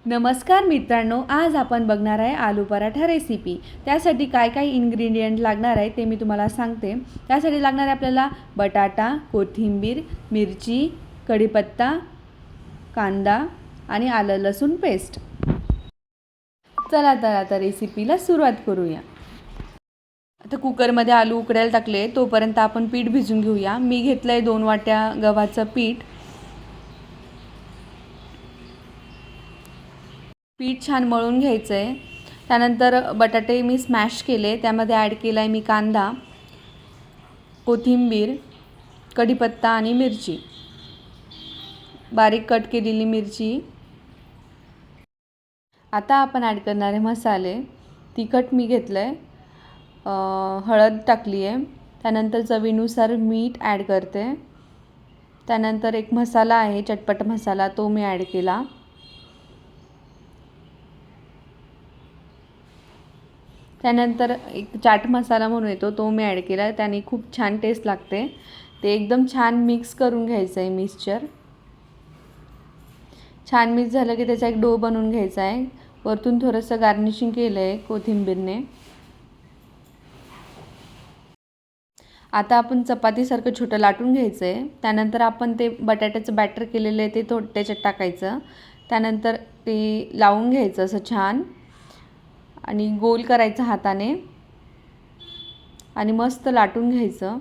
नमस्कार मित्रांनो, आज आपण बघणार आहे आलू पराठा रेसिपी। त्यासाठी काय काय इन्ग्रेडियंट लागणार आहे ते मी तुम्हाला सांगते। त्यासाठी लागणार आहे आपल्याला बटाटा, कोथिंबीर, मिरची, कढीपत्ता, कांदा आणि आलं लसूण पेस्ट। चला तर आता रेसिपीला सुरुवात करूया। आता कुकरमध्ये आलू उकडायला टाकले, तोपर्यंत आपण पीठ भिजवून घेऊया। मी घेतलंय 2 वाट्या गव्हाचं पीठ। पीठ छान मळून घ्यायचं आहे। त्यानंतर बटाटे मी स्मॅश केले, त्यामध्ये ॲड केला आहे मी कांदा, कोथिंबीर, कढीपत्ता आणि मिरची, बारीक कट केलेली मिरची। आता आपण ॲड करणारे मसाले, तिखट मी घेतलं आहे, हळद टाकली आहे, त्यानंतर चवीनुसार मीठ ॲड करते, त्यानंतर एक मसाला आहे चटपट मसाला, तो मी ॲड केला, त्यानंतर एक चाट मसाला म्हणून येतो तो मी ॲड केला, त्याने खूप छान टेस्ट लागते। ते एकदम छान मिक्स करून घ्यायचं आहे मिक्सचर। छान मिक्स झालं की त्याचा एक डो बनवून घ्यायचा आहे। वरतून थोडंसं गार्निशिंग केलं आहे कोथिंबीरने। आता आपण चपातीसारखं छोटं लाटून घ्यायचं आहे। त्यानंतर आपण ते बटाट्याचं बॅटर केलेलं आहे ते त्याच्यात टाकायचं, त्यानंतर ते लावून घ्यायचं असं छान आणि गोल करायचं हाताने आणि मस्त लाटून घ्यायचं।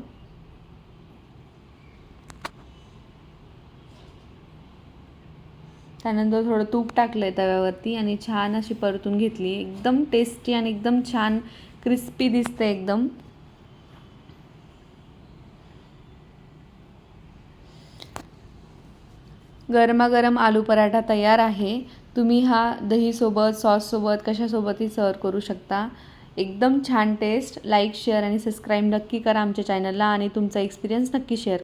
त्यानंतर थोडं तूप टाकलंय तव्यावरती आणि छान अशी परतून घेतली। एकदम टेस्टी आणि एकदम छान क्रिस्पी दिसते एकदम। गरमागरम आलू पराठा तयार आहे। तुम्ही हा दही सोबत, सॉस सोबत, कशासोबतही सर्व करू शकता। एकदम छान टेस्ट। लाईक, शेअर आणि सबस्क्राईब नक्की करा आमच्या चॅनलला आणि तुमचा एक्सपिरियन्स नक्की शेअर